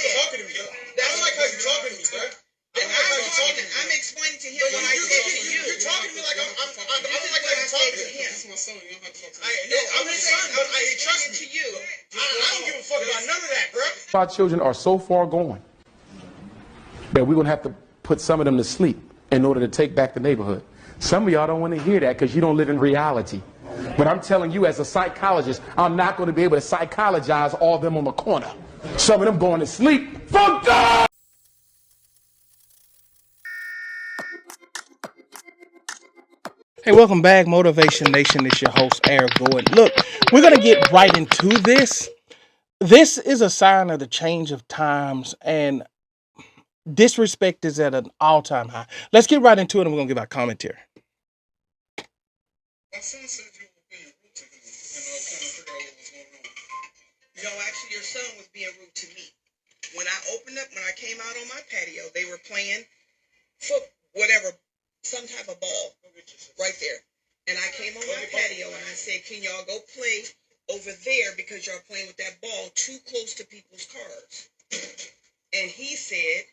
talking to me. I don't like how you're talking to me, bro. I'm explaining to him what I said to you. You're talking to me like I don't like how you're talking to him. This is my son. You don't have to talk to me. I'm his son, but trust me. I don't give a fuck about none of that, bro. Our children are so far gone that we're going to have to put some of them to sleep in order to take back the neighborhood. Some of y'all don't want to hear that because you don't live in reality. But I'm telling you, as a psychologist, I'm not going to be able to psychologize all of them on the corner. Some of them going to sleep. Fuck God! Hey, welcome back, Motivation Nation. It's your host, Air Gordon. Look, we're going to get right into this. This is a sign of the change of times, and disrespect is at an all-time high. Let's get right into it, and we're going to give our commentary. My son said you were being rude to him, and I was trying to figure out what was going on. No, actually, your son was being rude to me. When I came out on my patio, they were playing some type of ball right there. And I came on my patio and I said, can y'all go play over there because y'all playing with that ball too close to people's cars? And he said,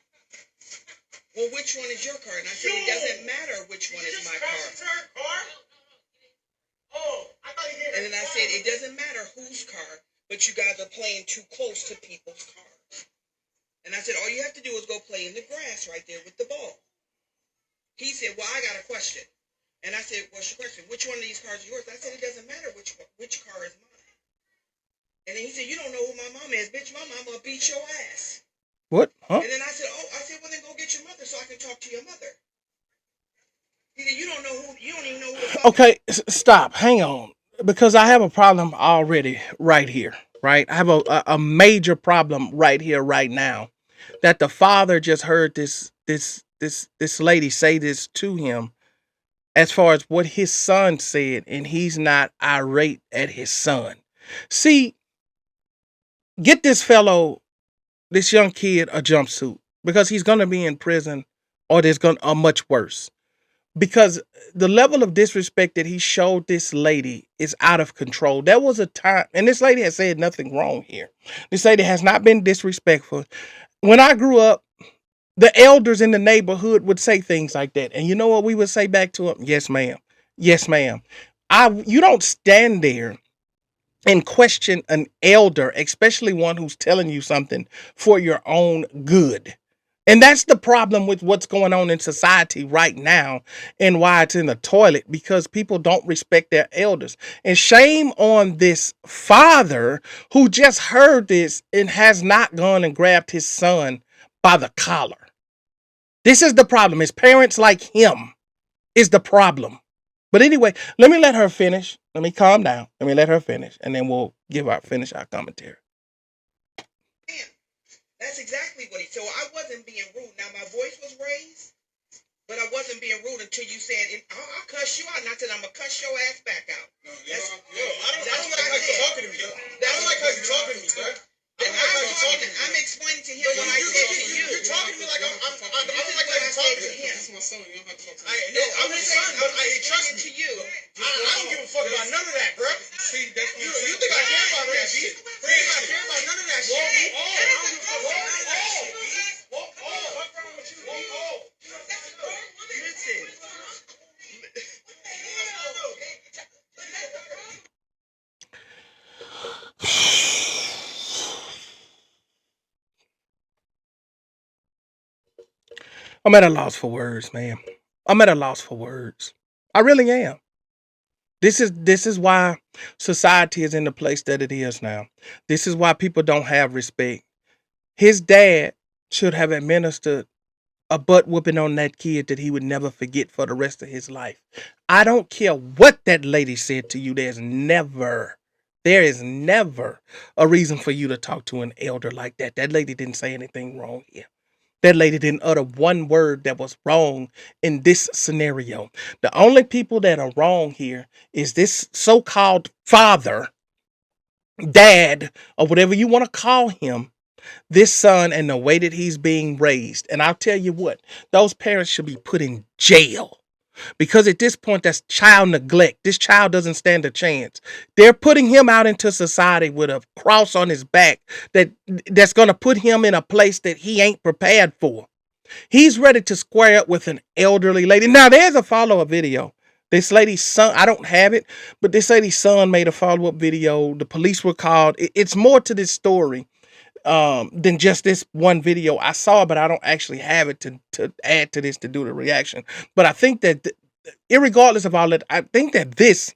well, which one is your car? And I said, it doesn't matter which one is my car. And then I said, it doesn't matter whose car, but you guys are playing too close to people's cars. And I said, all you have to do is go play in the grass right there with the ball. He said, well, I got a question. And I said, what's your question? Which one of these cars is yours? I said, it doesn't matter which car is mine. And then he said, you don't know who my mom is. Bitch, my mom will beat your ass. What? Huh? And then I said, well, then go get your mother so I can talk to your mother. He said, you don't even know who the Okay, stop. Hang on. Because I have a problem already right here, right? I have a major problem right here, right now. That the father just heard this lady say this to him as far as what his son said, and he's not irate at his son. See, get this young kid a jumpsuit, because he's going to be in prison, or much worse. Because the level of disrespect that he showed this lady is out of control. There was a time, and this lady has said nothing wrong here. This lady has not been disrespectful. When I grew up, the elders in the neighborhood would say things like that. And you know what we would say back to them? Yes, ma'am. Yes, ma'am. You don't stand there and question an elder, especially one who's telling you something for your own good. And that's the problem with what's going on in society right now, and why it's in the toilet, because people don't respect their elders. And shame on this father who just heard this and has not gone and grabbed his son by the collar. This is the problem. It's parents like him is the problem. But anyway, let me let her finish. Let me calm down. Let me let her finish, and then we'll finish our commentary. That's exactly what so I wasn't being rude. Now, my voice was raised, but I wasn't being rude until you said, I'll cuss you out. And I said, I'm going to cuss your ass back out. I don't like how you're talking to me. I don't like how you're talking to me, sir. I'm explaining to him what I said to you. You're talking to me like I don't like how you're talking to him. This is my son. You don't have to talk to me. I'm his son, but trust me. I don't give a fuck about none of that, bro. See, you think I care about that shit? You think I care about none of that shit? I'm at a loss for words, man. I'm at a loss for words. I really am. This is why society is in the place that it is now. This is why people don't have respect. His dad should have administered a butt whooping on that kid that he would never forget for the rest of his life. I don't care what that lady said to you. There is never a reason for you to talk to an elder like that. That lady didn't say anything wrong here. That lady didn't utter one word that was wrong in this scenario. The only people that are wrong here is this so-called father, dad, or whatever you want to call him, this son, and the way that he's being raised. And I'll tell you what, those parents should be put in jail because at this point, that's child neglect. This child doesn't stand a chance. They're putting him out into society with a cross on his back that's going to put him in a place that he ain't prepared for. He's ready to square up with an elderly lady. Now, there's a follow-up video. This lady's son, I don't have it, but this lady's son made a follow-up video. The police were called. It's more to this story than just this one video I saw, but I don't actually have it to add to this to do the reaction. But I think that, irregardless of all that, I think that this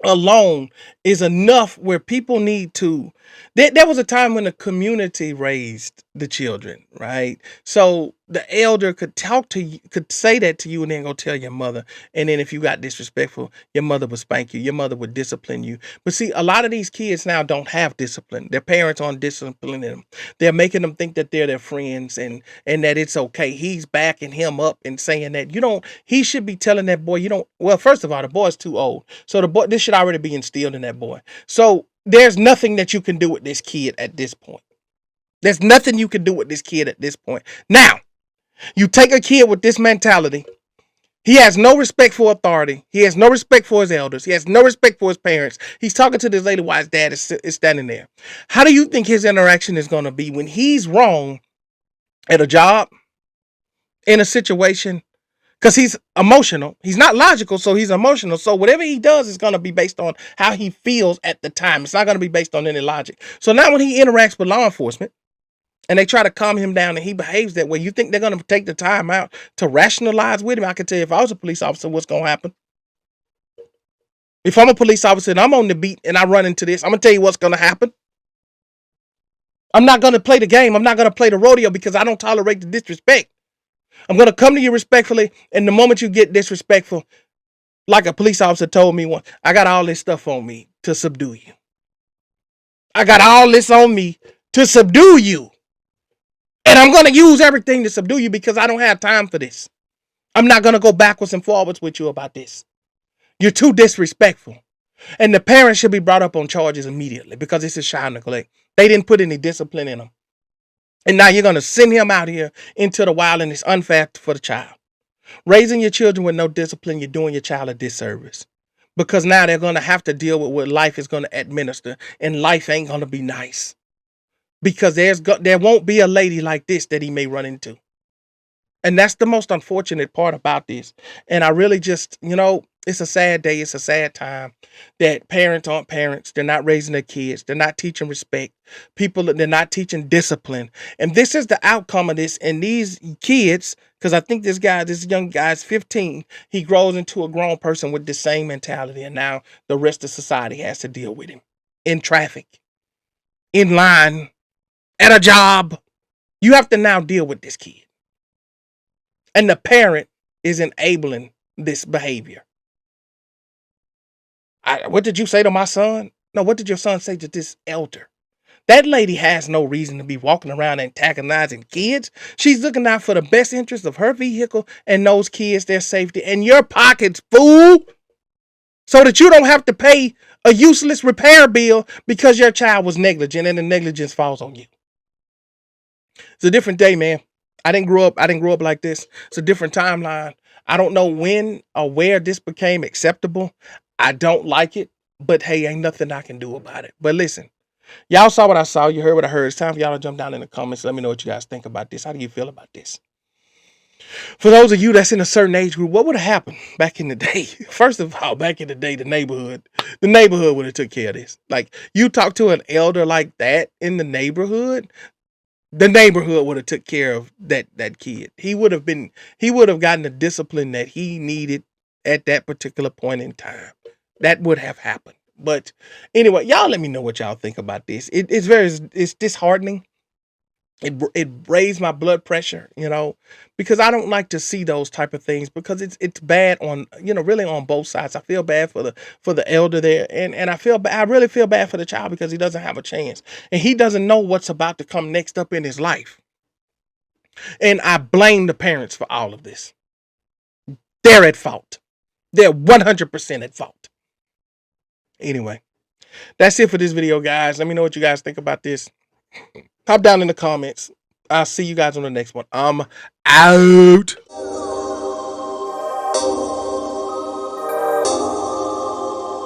alone is enough where people need to. There was a time when the community raised the children, right? So the elder could talk to you, could say that to you, and then go tell your mother. And then if you got disrespectful, your mother would spank you. Your mother would discipline you. But see, a lot of these kids now don't have discipline. Their parents aren't disciplining them. They're making them think that they're their friends and that it's okay. He's backing him up and saying that he should be telling that boy, well, first of all, the boy's too old. So this should already be instilled in that boy. So there's nothing that you can do with this kid at this point. There's nothing you can do with this kid at this point. Now, you take a kid with this mentality. He has no respect for authority. He has no respect for his elders. He has no respect for his parents. He's talking to this lady while his dad is standing there. How do you think his interaction is going to be when he's wrong at a job, in a situation? Because he's emotional. He's not logical, so he's emotional. So whatever he does is going to be based on how he feels at the time. It's not going to be based on any logic. So now when he interacts with law enforcement, and they try to calm him down and he behaves that way, you think they're going to take the time out to rationalize with him? I can tell you, if I was a police officer, what's going to happen. If I'm a police officer and I'm on the beat and I run into this, I'm going to tell you what's going to happen. I'm not going to play the game. I'm not going to play the rodeo because I don't tolerate the disrespect. I'm going to come to you respectfully, and the moment you get disrespectful, like a police officer told me once, I got all this stuff on me to subdue you. I got all this on me to subdue you. And I'm going to use everything to subdue you because I don't have time for this. I'm not going to go backwards and forwards with you about this. You're too disrespectful. And the parents should be brought up on charges immediately because this is child neglect. They didn't put any discipline in them. And now you're going to send him out here into the wild, and it's unfair for the child. Raising your children with no discipline, you're doing your child a disservice. Because now they're going to have to deal with what life is going to administer, and life ain't going to be nice. Because there won't be a lady like this that he may run into. And that's the most unfortunate part about this. And I really just, it's a sad day. It's a sad time that parents aren't parents. They're not raising their kids. They're not teaching respect. They're not teaching discipline. And this is the outcome of this. And these kids, because I think this young guy is 15. He grows into a grown person with the same mentality. And now the rest of society has to deal with him in traffic, in line, at a job. You have to now deal with this kid. And the parent is enabling this behavior. What did you say to my son? No, what did your son say to this elder? That lady has no reason to be walking around antagonizing kids. She's looking out for the best interest of her vehicle and those kids, their safety, and your pockets, fool. So that you don't have to pay a useless repair bill because your child was negligent and the negligence falls on you. It's a different day, man. I didn't grow up like this. It's a different timeline. I don't know when or where this became acceptable. I don't like it, but hey, ain't nothing I can do about it. But listen, y'all saw what I saw. You heard what I heard. It's time for y'all to jump down in the comments. Let me know what you guys think about this. How do you feel about this? For those of you that's in a certain age group, what would have happened back in the day? First of all, back in the day, the neighborhood would have took care of this. Like, you talk to an elder like that in the neighborhood would have took care of that kid. He would have gotten the discipline that he needed at that particular point in time. That would have happened. But anyway, y'all let me know what y'all think about this. It's disheartening. It raised my blood pressure, because I don't like to see those type of things because it's bad on, really on both sides. I feel bad for the elder there, and I really feel bad for the child because he doesn't have a chance and he doesn't know what's about to come next up in his life. And I blame the parents for all of this. They're at fault. They're 100% at fault. Anyway, that's it for this video, guys. Let me know what you guys think about this. Pop down in the comments. I'll see you guys on the next one. I'm out.